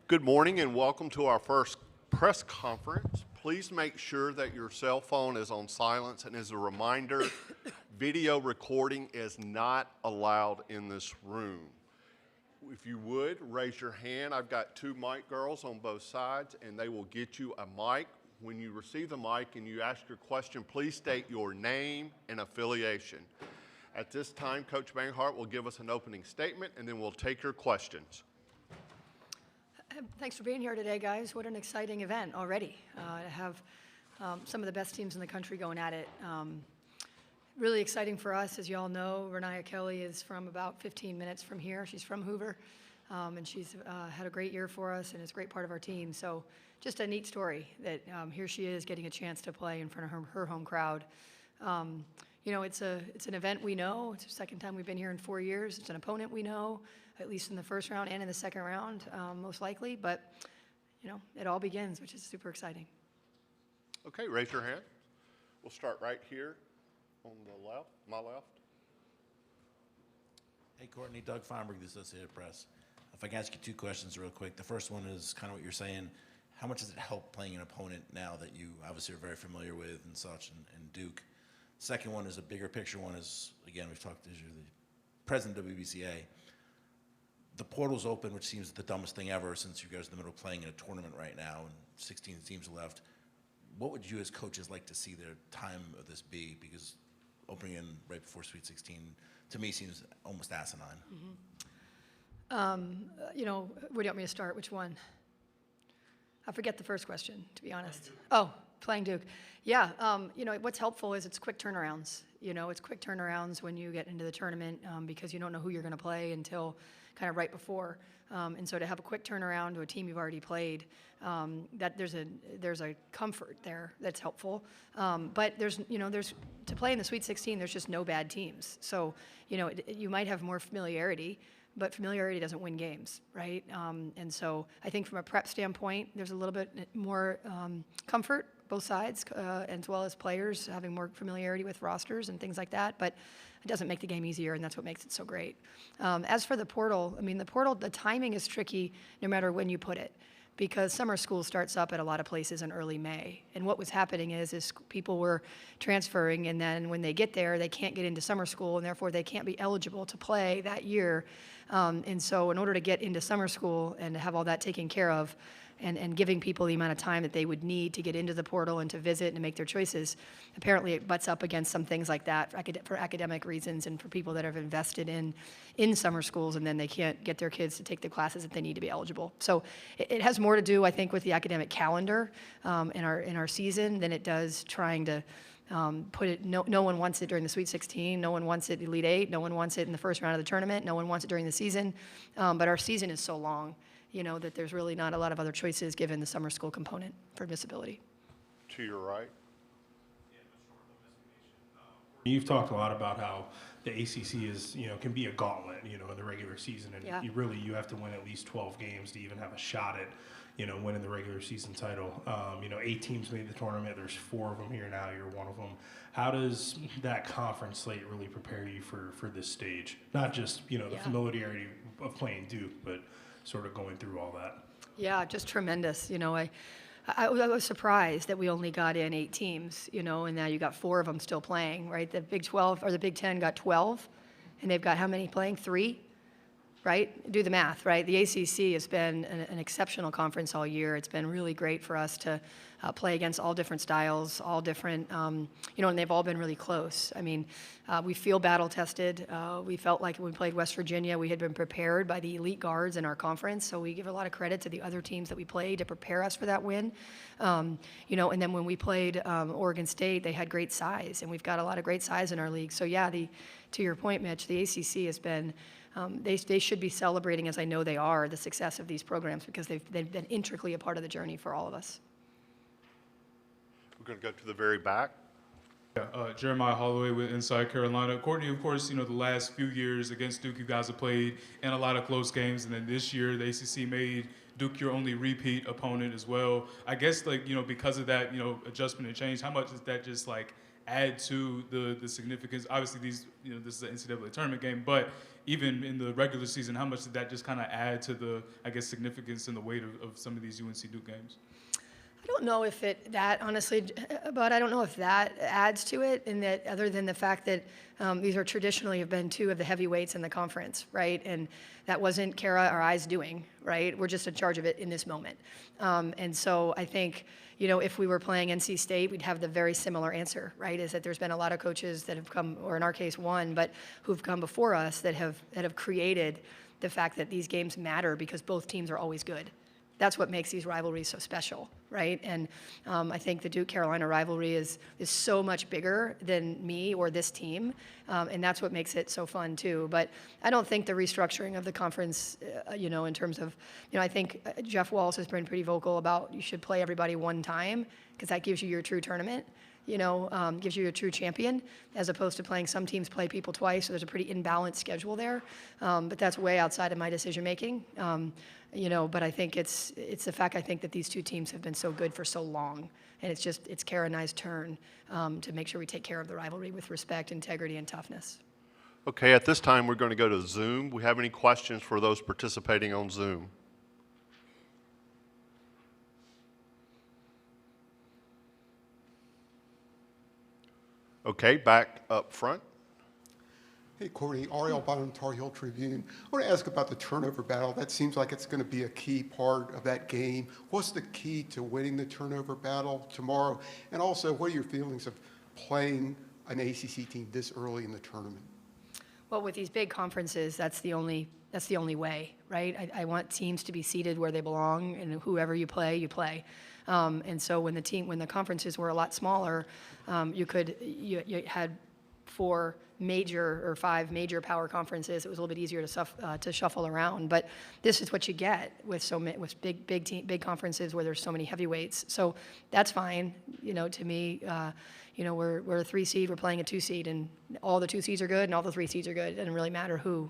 Good morning and welcome to our first press conference. Please make sure that your cell phone is on silence, and as a reminder, video recording is not allowed in this room. If you would, raise your hand. I've got two mic girls on both sides, and they will get you a mic. When you receive the mic and you ask your question, please state your name and affiliation. At this time, Coach Banghart will give us an opening statement, and then we'll take your questions. Thanks for being here today, guys. What an exciting event already to have some of the best teams in the country going at it. Really exciting for us. As you all know, Reniya Kelly is from about 15 minutes from here. She's from Hoover, and she's had a great year for us and is a great part of our team. So just a neat story that here she is getting a chance to play in front of her home crowd. You know, it's an event we know. It's the second time we've been here in 4 years. It's an opponent we know, at least in the first round and in the second round, most likely. But, you know, it all begins, which is super exciting. Okay, raise your hand. We'll start right here on the left, my left. Hey, Courtney, Doug Feinberg, the Associated Press. If I can ask you two questions real quick. The first one is kind of what you're saying. How much does it help playing an opponent now that you obviously are very familiar with and such, and Duke? Second one is a bigger picture one is, again, we've talked to the president of WBCA. The portal's open, which seems the dumbest thing ever since you guys are in the middle of playing in a tournament right now and 16 teams left. What would you as coaches like to see the time of this be? Because opening in right before Sweet 16 to me seems almost asinine. You know, where do you want me to start? Which one? I forget the first question, to be honest. Oh, playing Duke. Yeah, you know, what's helpful is it's quick turnarounds. You know, it's quick turnarounds when you get into the tournament because you don't know who you're going to play until kind of right before. And so to have a quick turnaround to a team you've already played, that there's a comfort there that's helpful. But to play in the Sweet 16, there's just no bad teams. So, you know, you might have more familiarity, but familiarity doesn't win games, right? And so I think from a prep standpoint, there's a little bit more comfort, both sides, as well as players having more familiarity with rosters and things like that. But it doesn't make the game easier, and that's what makes it so great. As for the portal, I mean, the timing is tricky no matter when you put it, because summer school starts up at a lot of places in early May. And what was happening is people were transferring, and then when they get there, they can't get into summer school, and therefore they can't be eligible to play that year. And so in order to get into summer school and to have all that taken care of, and giving people the amount of time that they would need to get into the portal and to visit and make their choices, apparently it butts up against some things like that for academic reasons and for people that have invested in summer schools, and then they can't get their kids to take the classes that they need to be eligible. So it has more to do, I think, with the academic calendar in our season than it does trying to put it. No one wants it during the Sweet 16. No one wants it Elite 8. No one wants it in the first round of the tournament. No one wants it during the season. But our season is so long, you know, that there's really not a lot of other choices given the summer school component for admissibility. To your right. You've talked a lot about how the ACC is, you know, can be a gauntlet, you know, in the regular season, and Yeah. you have to win at least 12 games to even have a shot at, you know, winning the regular season title. You know, 8 teams made the tournament. There's 4 of them here now. You're one of them. How does that conference slate really prepare you for this stage? Not just, you know, the familiarity of playing Duke, but sort of going through all that. Yeah, just tremendous. You know, I was surprised that we only got in 8 teams, you know, and now you got 4 of them still playing, right? The Big 12 or the Big 10 got 12, and they've got how many playing? 3, right? Do the math, right? The ACC has been an exceptional conference all year. It's been really great for us to play against all different styles, all different, you know, and they've all been really close. I mean, we feel battle tested. We felt like when we played West Virginia, we had been prepared by the elite guards in our conference. So we give a lot of credit to the other teams that we played to prepare us for that win. You know, and then when we played Oregon State, they had great size, and we've got a lot of great size in our league. So yeah, to your point, Mitch, the ACC has been, they should be celebrating, as I know they are, the success of these programs because they've been intricately a part of the journey for all of us. We're going to go to the very back. Jeremiah Holloway with Inside Carolina. Courtney, of course, you know, the last few years against Duke, you guys have played in a lot of close games, and then this year the ACC made Duke your only repeat opponent as well. I guess, like, you know, because of that, you know, adjustment and change, how much does that just, like, add to the significance? Obviously, this is an NCAA tournament game, but even in the regular season, how much did that just kind of add to the, I guess, significance and the weight of some of these UNC Duke games? I don't know if honestly, but I don't know if that adds to it, in that other than the fact that these are traditionally have been two of the heavyweights in the conference, right? And that wasn't Kara or I's doing, right? We're just in charge of it in this moment. And so I think, if we were playing NC State, we'd have the very similar answer, right? Is that there's been a lot of coaches that have come, or in our case one, but who've come before us that have created the fact that these games matter because both teams are always good. That's what makes these rivalries so special, right? And I think the Duke-Carolina rivalry is so much bigger than me or this team, and that's what makes it so fun too. But I don't think the restructuring of the conference, in terms of, I think Jeff Walz has been pretty vocal about you should play everybody one time because that gives you your true tournament. Gives you a true champion, as opposed to playing some teams play people twice, so there's a pretty imbalanced schedule there. But that's way outside of my decision making. But I think it's the fact I think that these two teams have been so good for so long, and it's Kara and I's turn to make sure we take care of the rivalry with respect, integrity, and toughness. Okay, at this time we're going to go to Zoom. We have any questions for those participating on Zoom? Okay, back up front. Hey, Courtney, Ariel Bottom, Tar Heel Tribune. I want to ask about the turnover battle. That seems like it's going to be a key part of that game. What's the key to winning the turnover battle tomorrow? And also, what are your feelings of playing an ACC team this early in the tournament? Well, with these big conferences, that's the only way, right? I want teams to be seated where they belong, and whoever you play, you play. And so when the conferences were a lot smaller, you had 4 major or 5 major power conferences. It was a little bit easier to shuffle around. But this is what you get with big conferences where there's so many heavyweights. So that's fine. To me, we're a 3 seed. We're playing a 2 seed, and all the 2 seeds are good, and all the 3 seeds are good. It doesn't really matter who.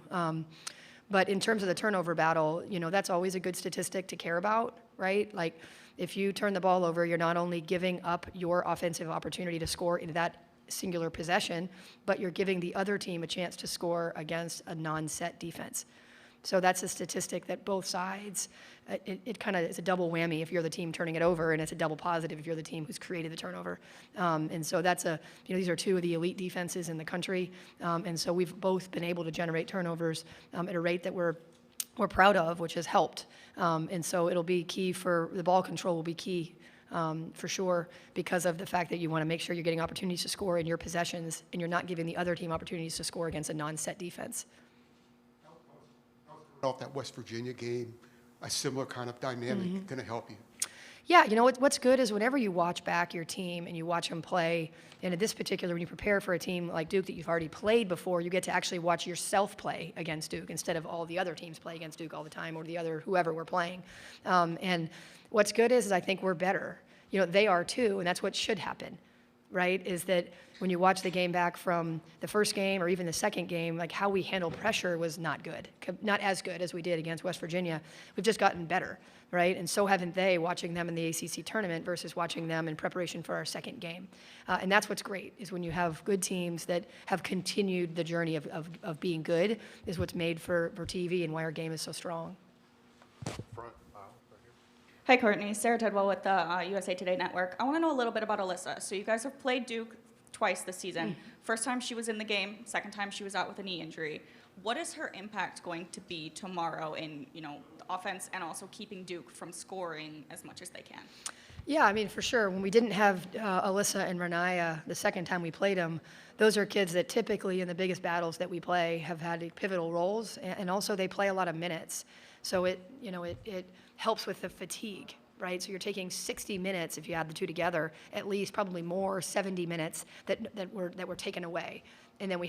But in terms of the turnover battle, that's always a good statistic to care about, right? Like, if you turn the ball over, you're not only giving up your offensive opportunity to score into that singular possession, but you're giving the other team a chance to score against a non-set defense. So that's a statistic that both sides, it kind of is a double whammy if you're the team turning it over, and it's a double positive if you're the team who's created the turnover. And so that's these are 2 of the elite defenses in the country. And so we've both been able to generate turnovers at a rate that we're proud of, which has helped. And so it'll be key for the ball control will be key for sure, because of the fact that you want to make sure you're getting opportunities to score in your possessions and you're not giving the other team opportunities to score against a non-set defense. Off that West Virginia game, a similar kind of dynamic going to help you? Yeah, what's good is whenever you watch back your team and you watch them play, and in this particular, when you prepare for a team like Duke that you've already played before, you get to actually watch yourself play against Duke instead of all the other teams play against Duke all the time, or the other whoever we're playing. And what's good is I think we're better. They are too, and that's what should happen, right? Is that when you watch the game back from the first game or even the second game, like how we handled pressure was not good, not as good as we did against West Virginia. We've just gotten better, right? And so haven't they, watching them in the ACC tournament versus watching them in preparation for our second game. And that's what's great, is when you have good teams that have continued the journey of being good, is what's made for TV and why our game is so strong. Front. Hi, Courtney. Sarah Tidwell with the USA Today Network. I want to know a little bit about Alyssa. So you guys have played Duke twice this season. First time she was in the game. Second time she was out with a knee injury. What is her impact going to be tomorrow in the offense, and also keeping Duke from scoring as much as they can? Yeah, I mean, for sure. When we didn't have Alyssa and Reniya the second time we played them, those are kids that typically in the biggest battles that we play have had pivotal roles, and also they play a lot of minutes. So it helps with the fatigue, right? So you're taking 60 minutes, if you add the two together, at least, probably more, 70 minutes that were taken away. And then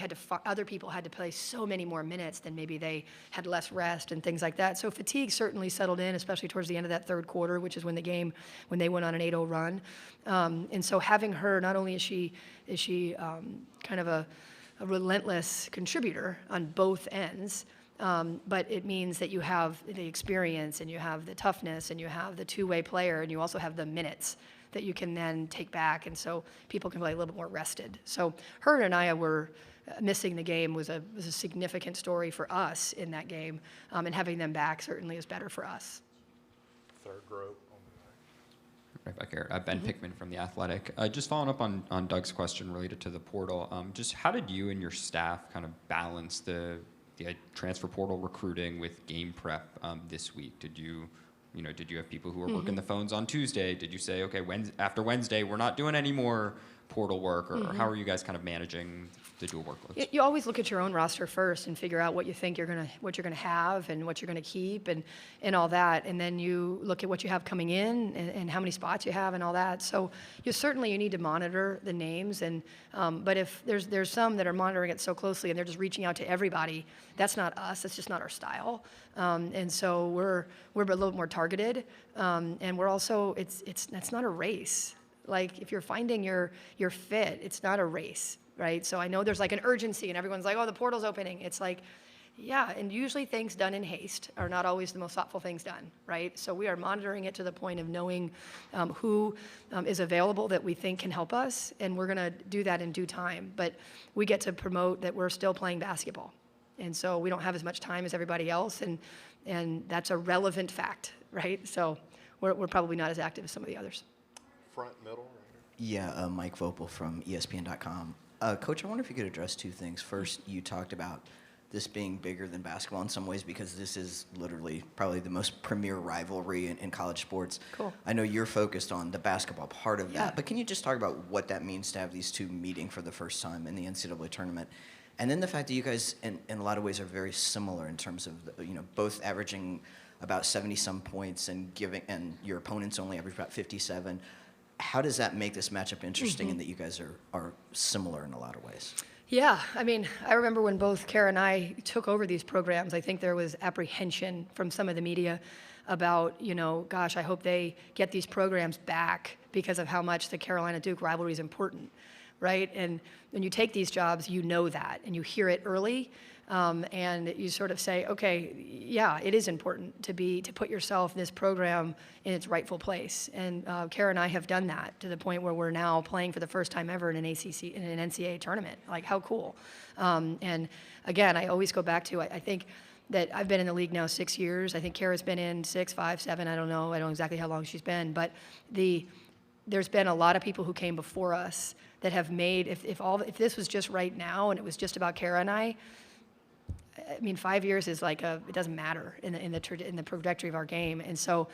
other people had to play so many more minutes than maybe they had less rest and things like that. So fatigue certainly settled in, especially towards the end of that third quarter, which is when they went on an 8-0 run. And so having her, not only is she kind of a relentless contributor on both ends, but it means that you have the experience and you have the toughness and you have the two-way player and you also have the minutes that you can then take back, and so people can play a little bit more rested. So her and Reniya were missing the game was a significant story for us in that game, and having them back certainly is better for us. Third row. Right back here. Ben Pickman from The Athletic. Just following up on Doug's question related to the portal, just how did you and your staff kind of balance the transfer portal recruiting with game prep this week? Did you have people who were working the phones on Tuesday? Did you say, okay, after Wednesday, we're not doing any more portal work, or how are you guys kind of managing the dual workloads? You always look at your own roster first and figure out what you think what you're gonna have and what you're gonna keep and all that, and then you look at what you have coming in and how many spots you have and all that. So you need to monitor the names, and but if there's some that are monitoring it so closely and they're just reaching out to everybody, that's not us. That's just not our style. And so we're a little more targeted, and we're also it's not a race. Like, if you're finding your fit, it's not a race, right? So I know there's like an urgency and everyone's like, oh, the portal's opening. It's like, yeah, and usually things done in haste are not always the most thoughtful things done, right? So we are monitoring it to the point of knowing who is available that we think can help us, and we're gonna do that in due time. But we get to promote that we're still playing basketball. And so we don't have as much time as everybody else, and that's a relevant fact, right? So we're probably not as active as some of the others. Front, middle, right here. Yeah, Mike Vopel from ESPN.com. Coach, I wonder if you could address two things. First, you talked about this being bigger than basketball in some ways because this is literally probably the most premier rivalry in college sports. Cool. I know you're focused on the basketball part of Yeah. that, but can you just talk about what that means to have these two meeting for the first time in the NCAA tournament? And then the fact that you guys, in a lot of ways, are very similar in terms of, both averaging about 70-some points and your opponents only average about 57. How does that make this matchup interesting in that you guys are similar in a lot of ways? Yeah, I mean, I remember when both Kara and I took over these programs, I think there was apprehension from some of the media about, gosh, I hope they get these programs back because of how much the Carolina-Duke rivalry is important, right? And when you take these jobs, you know that, and you hear it early, and you sort of say, okay, yeah, it is important to put yourself in this program in its rightful place. And Kara and I have done that to the point where we're now playing for the first time ever in an NCAA tournament. Like, how cool. And again, I always go back to, I think that I've been in the league now 6 years. I think Kara's been in 6, 5, 7, I don't know exactly how long she's been, but there's been a lot of people who came before us that have made, if this was just right now and it was just about Kara and I mean, 5 years is like it doesn't matter in the trajectory of our game. And so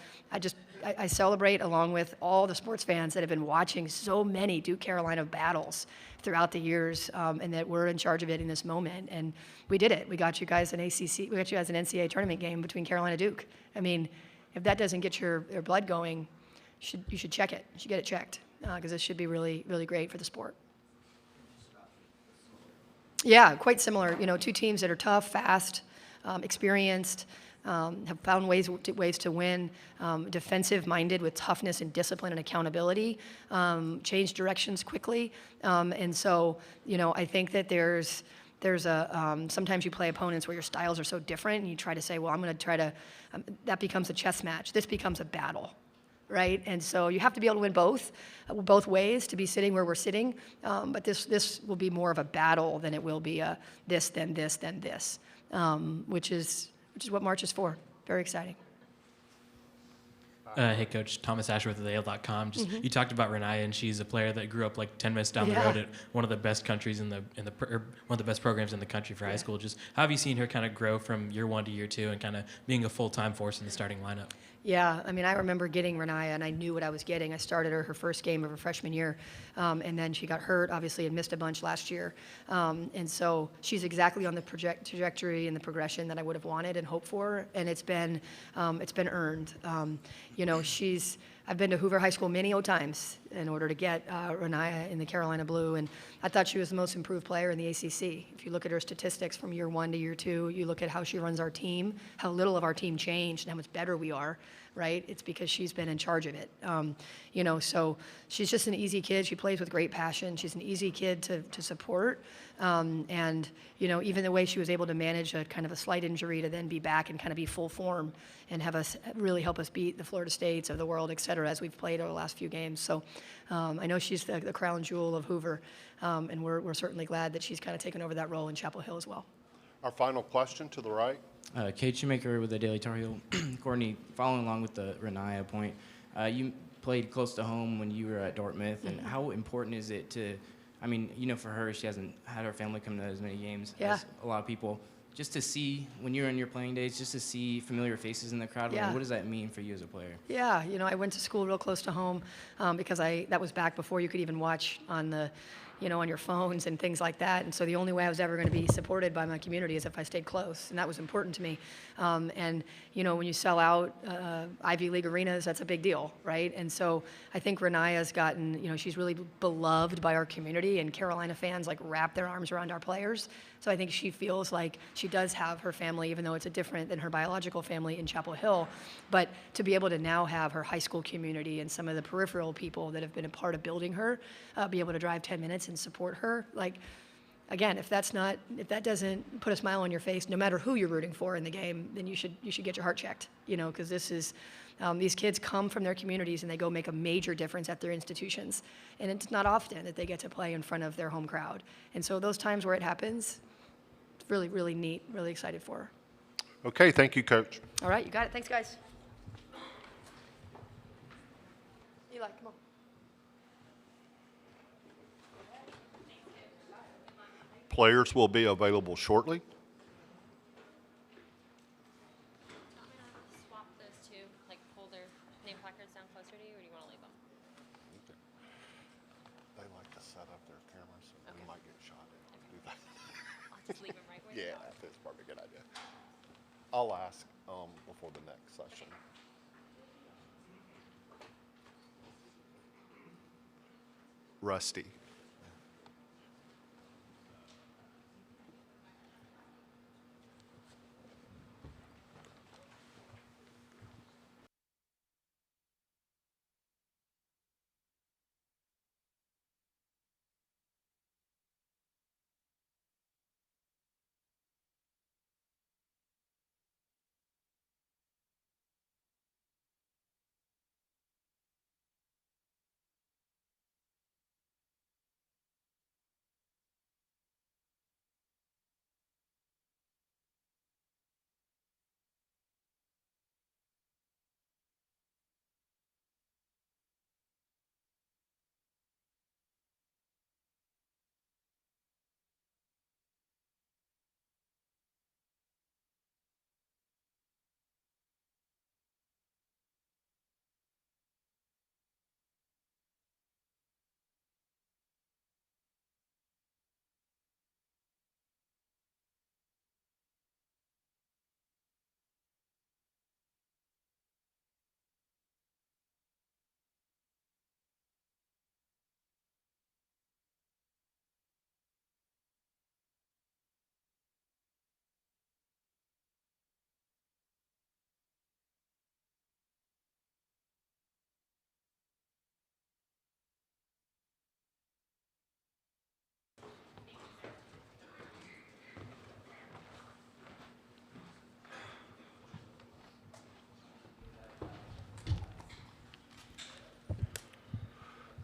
I celebrate along with all the sports fans that have been watching so many Duke Carolina battles throughout the years, and that we're in charge of it in this moment. And we did it. We got you guys an NCAA tournament game between Carolina Duke. I mean, if that doesn't get your blood going, you should check it. You should get it checked, because this should be really, really great for the sport. Yeah, quite similar. Two teams that are tough, fast, experienced, have found ways to win, defensive-minded with toughness and discipline and accountability, change directions quickly. And so, I think that there's sometimes you play opponents where your styles are so different, and you try to say, well, I'm going to try to, that becomes a chess match. This becomes a battle. Right, and so you have to be able to win both ways to be sitting where we're sitting. But this will be more of a battle than it will be a this, then this, then this, which is what March is for. Very exciting. Hey, Coach. Thomas Ashworth with AL.com. You talked about Reniya, and she's a player that grew up like 10 minutes down the road at one of the best countries one of the best programs in the country for high school. Just how have you seen her kind of grow from year one to year two and kind of being a full-time force in the starting lineup? Yeah, I mean, I remember getting Reniya, and I knew what I was getting. I started her first game of her freshman year, and then she got hurt, obviously, and missed a bunch last year. And so she's exactly on the trajectory and the progression that I would have wanted and hoped for, and it's been earned. I've been to Hoover High School many times in order to get Reniya in the Carolina Blue, and I thought she was the most improved player in the ACC. If you look at her statistics from year one to year two, you look at how she runs our team, how little of our team changed, and how much better we are. right? It's because she's been in charge of it. You know, so she's just an easy kid. She plays with great passion. She's an easy kid to support. And, you know, even the way she was able to manage a kind of a slight injury to then be back and kind of be full form and have us really help us beat the Florida States of the world, et cetera, as we've played over the last few games. So I know she's the crown jewel of Hoover, and we're certainly glad that she's kind of taken over that role in Chapel Hill as well. Our final question to the right. Kate Shoemaker with the Daily Tar Heel. Courtney, following along with the Reniya point, you played close to home when you were at Dartmouth, and how important is it to, I mean, you know, for her, she hasn't had her family come to as many games as a lot of people. Just to see, when you're in your playing days, just to see familiar faces in the crowd, what does that mean for you as a player? Yeah, you know, I went to school real close to home because that was back before you could even watch on the, you know, on your phones and things like that. And so the only way I was ever going to be supported by my community is if I stayed close, and that was important to me. And, you know, when you sell out Ivy League arenas, that's a big deal, right? And so I think Reniya's gotten, you know, she's really beloved by our community, and Carolina fans, like, wrap their arms around our players. So I think she feels like she does have her family, even though it's different than her biological family in Chapel Hill. But to be able to now have her high school community and some of the peripheral people that have been a part of building her, be able to drive 10 minutes and support her, like, again, if that doesn't put a smile on your face, no matter who you're rooting for in the game, then you should get your heart checked, you know, because this is, these kids come from their communities and they go make a major difference at their institutions. And it's not often that they get to play in front of their home crowd. And so those times where it happens, it's really, really neat, really excited for her. Okay, thank you, Coach. All right, you got it. Thanks, guys. Eli, come on. Players will be available shortly. Swap those two, like pull their name placards down closer to you, or do you want to leave them? They like to set up their cameras, so we might get shot at. Do that. I'll just leave them right where you Yeah, are. that's probably a good idea. I'll ask before the next session. Rusty.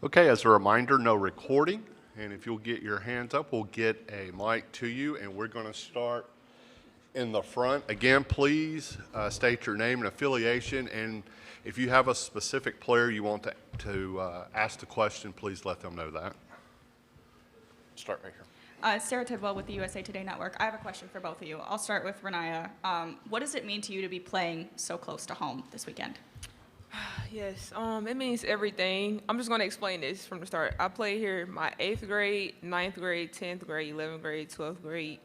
Okay, as a reminder, no recording. And if you'll get your hands up, we'll get a mic to you, and we're going to start in the front. Again, please state your name and affiliation, and if you have a specific player you want to ask the question, please let them know that. Start right here. Sarah Tidwell with the USA Today Network. I have a question for both of you. I'll start with Reniya. What does it mean to you to be playing so close to home this weekend? Yes, it means everything. I'm just going to explain this from the start. I played here my 8th grade, 9th grade, 10th grade, 11th grade, 12th grade,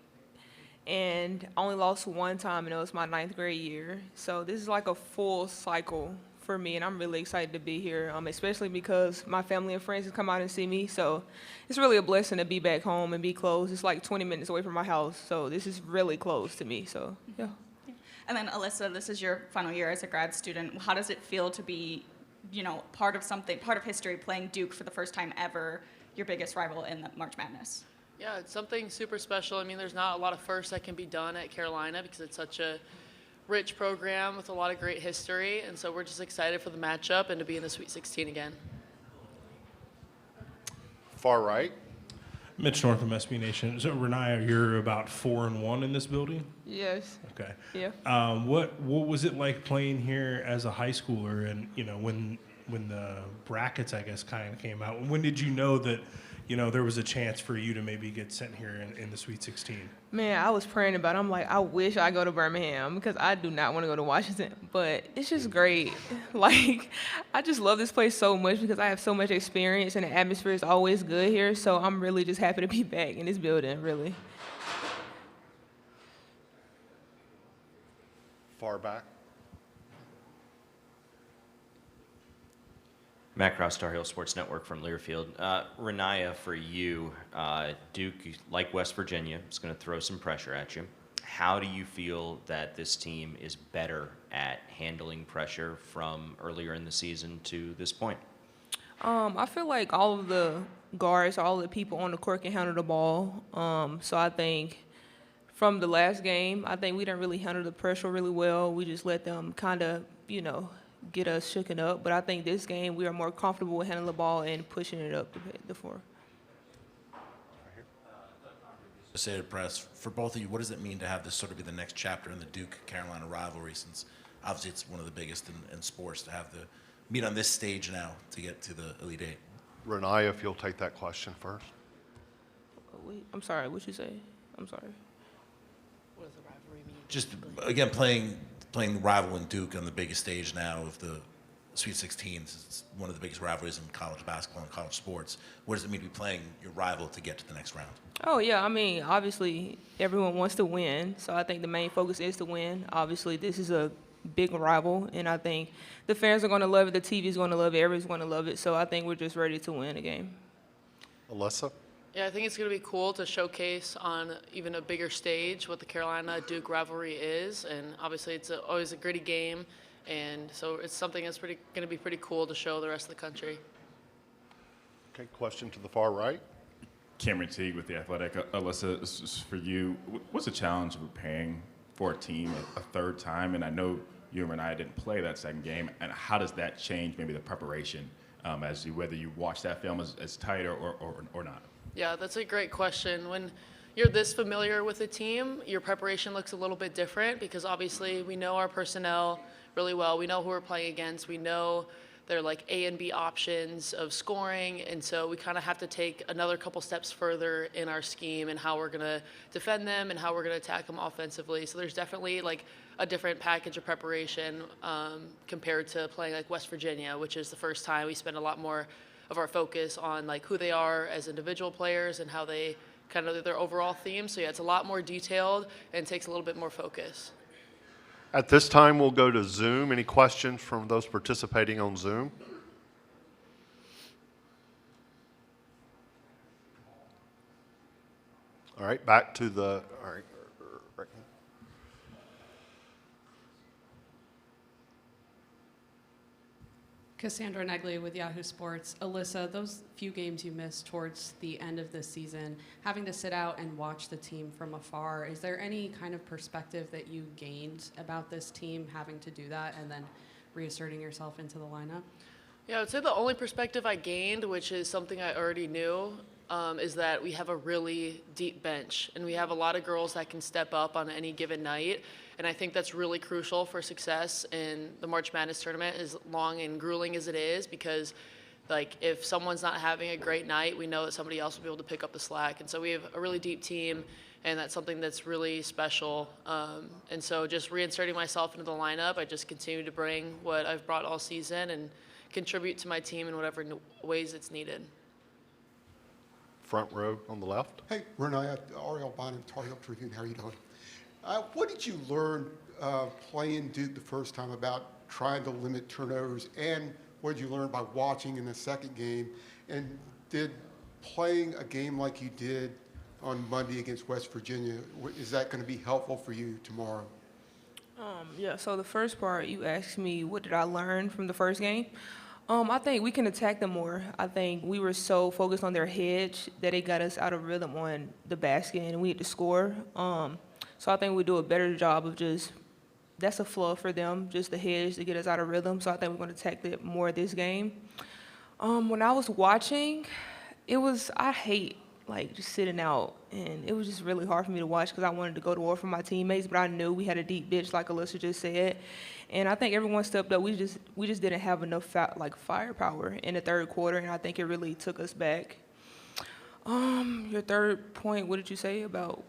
and I only lost one time, and it was my 9th grade year. So this is like a full cycle for me, and I'm really excited to be here, especially because my family and friends have come out and see me. So it's really a blessing to be back home and be close. It's like 20 minutes away from my house, so this is really close to me. So, yeah. And then Alyssa, this is your final year as a grad student. How does it feel to be, part of history, playing Duke for the first time ever, your biggest rival in the March Madness? Yeah, it's something super special. I mean, there's not a lot of firsts that can be done at Carolina because it's such a rich program with a lot of great history, and so we're just excited for the matchup and to be in the Sweet 16 again. Far right. Mitch North from SB Nation. So Reniya, you're about 4-1 in this building. Yes. Okay. Yeah. What was it like playing here as a high schooler, and when the brackets, I guess, kind of came out? When did you know that there was a chance for you to maybe get sent here in the Sweet 16? Man, I was praying about it. I'm like, I wish I go to Birmingham because I do not want to go to Washington. But it's just great. Like, I just love this place so much because I have so much experience and the atmosphere is always good here. So I'm really just happy to be back in this building, really. Far back. Matt Krause, Star Hill Sports Network from Learfield. Reniya, for you, Duke, like West Virginia, is going to throw some pressure at you. How do you feel that this team is better at handling pressure from earlier in the season to this point? I feel like all of the guards, all the people on the court can handle the ball. So I think from the last game, I think we didn't really handle the pressure really well. We just let them kind of, get us shooken up. But I think this game, we are more comfortable with handling the ball and pushing it up the floor. Associated Press, for both of you, what does it mean to have this sort of be the next chapter in the Duke-Carolina rivalry, since obviously it's one of the biggest in sports to have to meet on this stage now to get to the Elite Eight? Reniya, if you'll take that question first. Wait, I'm sorry, what'd you say? I'm sorry. What does the rivalry mean? Just, again, playing the rival in Duke on the biggest stage now of the Sweet 16. It's one of the biggest rivalries in college basketball and college sports. What does it mean to be playing your rival to get to the next round? Oh, yeah. I mean, obviously, everyone wants to win. So I think the main focus is to win. Obviously, this is a big rival, and I think the fans are going to love it. The TV is going to love it. Everyone's going to love it. So I think we're just ready to win a game. Alyssa? Yeah, I think it's going to be cool to showcase on even a bigger stage what the Carolina-Duke rivalry is, and obviously it's always a gritty game, and so it's something that's going to be pretty cool to show the rest of the country. Okay, question to the far right. Cameron Teague with The Athletic. Alyssa, this is for you. What's the challenge of preparing for a team a third time? And I know you and Reniya didn't play that second game, and how does that change maybe the preparation as you, whether you watch that film as tight or not? Yeah, that's a great question. When you're this familiar with a team, your preparation looks a little bit different because obviously we know our personnel really well. We know who we're playing against. We know their like A and B options of scoring, and so we kind of have to take another couple steps further in our scheme and how we're going to defend them and how we're going to attack them offensively. So there's definitely like a different package of preparation compared to playing like West Virginia, which is the first time we spend a lot more of our focus on like who they are as individual players and how they kind of their overall theme. So yeah, it's a lot more detailed and takes a little bit more focus. At this time, we'll go to Zoom. Any questions from those participating on Zoom? All right, back to the, all right. Cassandra Negley with Yahoo Sports. Alyssa, those few games you missed towards the end of the season, having to sit out and watch the team from afar, is there any kind of perspective that you gained about this team having to do that and then reasserting yourself into the lineup? Yeah, I would say the only perspective I gained, which is something I already knew, is that we have a really deep bench and we have a lot of girls that can step up on any given night. And I think that's really crucial for success in the March Madness tournament, as long and grueling as it is, because like if someone's not having a great night, we know that somebody else will be able to pick up the slack. And so we have a really deep team, and that's something that's really special. And so just reinserting myself into the lineup, I just continue to bring what I've brought all season and contribute to my team in whatever ways it's needed. Front row on the left. Hey, Reniya, Ariel Bynum, Tar Heel Tribune. How are you doing? What did you learn playing Duke the first time about trying to limit turnovers, and what did you learn by watching in the second game? And did playing a game like you did on Monday against West Virginia, is that going to be helpful for you tomorrow? Yeah, so the first part, you asked me, what did I learn from the first game? I think we can attack them more. I think we were so focused on their hedge that it got us out of rhythm on the basket, and we had to score. So I think we do a better job of just, that's a flaw for them, just the hedge to get us out of rhythm. So I think we're going to attack that more this game. When I was watching, I hate like just sitting out, and it was just really hard for me to watch because I wanted to go to war for my teammates, but I knew we had a deep bench like Alyssa just said, and I think everyone stepped up. We just didn't have enough firepower in the third quarter, and I think it really took us back. Your third point, what did you say about?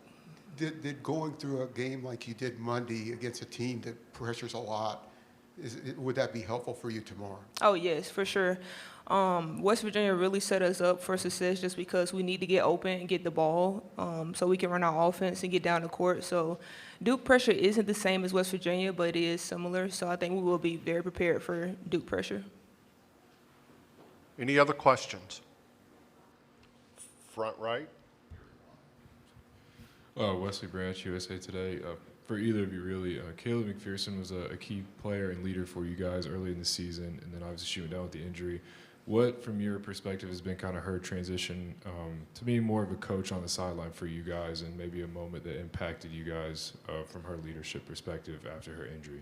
Did going through a game like you did Monday against a team that pressures a lot, would that be helpful for you tomorrow? Oh yes, for sure. West Virginia really set us up for success just because we need to get open and get the ball so we can run our offense and get down the court. So Duke pressure isn't the same as West Virginia, but it is similar. So I think we will be very prepared for Duke pressure. Any other questions? Front right. Wesley Branch, USA Today. For either of you, really, Kayla McPherson was a key player and leader for you guys early in the season, and then obviously she went down with the injury. What, from your perspective, has been kind of her transition to being more of a coach on the sideline for you guys, and maybe a moment that impacted you guys from her leadership perspective after her injury?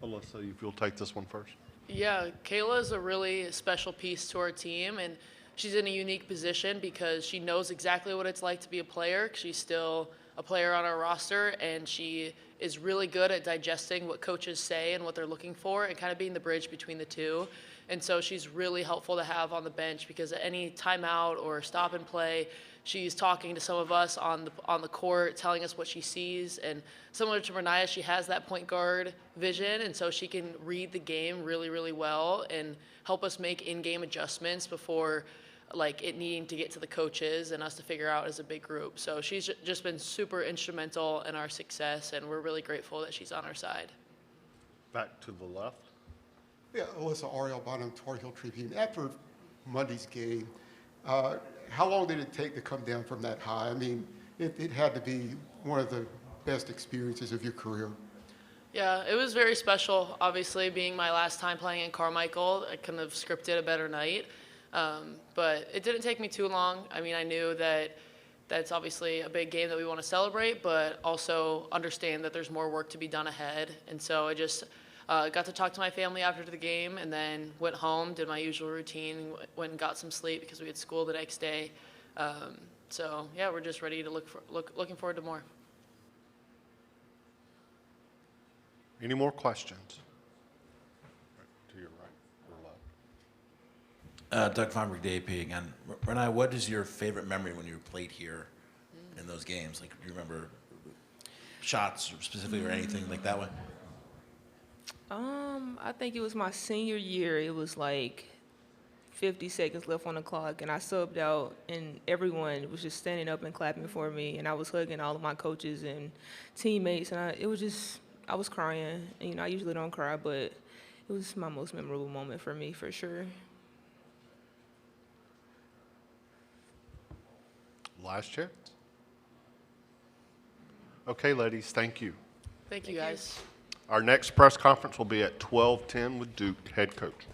Alyssa, if you'll take this one first. Yeah, Kayla is a really special piece to our team, and she's in a unique position because she knows exactly what it's like to be a player. She's still a player on our roster, and she is really good at digesting what coaches say and what they're looking for and kind of being the bridge between the two. And so she's really helpful to have on the bench because at any timeout or stop and play, she's talking to some of us on the court, telling us what she sees. And similar to Reniya, she has that point guard vision, and so she can read the game really, really well and help us make in-game adjustments before like it needing to get to the coaches and us to figure out as a big group. So she's just been super instrumental in our success, and we're really grateful that she's on our side. Back to the left. Yeah, Alyssa, Ariel Bonham, Tar Heel Tribune. After Monday's game, how long did it take to come down from that high? I mean, it had to be one of the best experiences of your career. Yeah, it was very special. Obviously, being my last time playing in Carmichael, I couldn't have scripted a better night. But it didn't take me too long. I mean, I knew that that's obviously a big game that we want to celebrate, but also understand that there's more work to be done ahead. And so I just got to talk to my family after the game, and then went home, did my usual routine, went and got some sleep because we had school the next day. So yeah, we're just ready to looking forward to more. Any more questions? To your right or left. Doug Feinberg, the AP again. Reniya, what is your favorite memory when you played here in those games? Like, do you remember shots specifically or anything like that one? I think it was my senior year. It was like 50 seconds left on the clock, and I subbed out, and everyone was just standing up and clapping for me, and I was hugging all of my coaches and teammates, and I was crying. And, you know, I usually don't cry, but it was my most memorable moment for me, for sure. Last chance. Okay, ladies, thank you. Thank you, guys. Our next press conference will be at 12:10 with Duke head coach.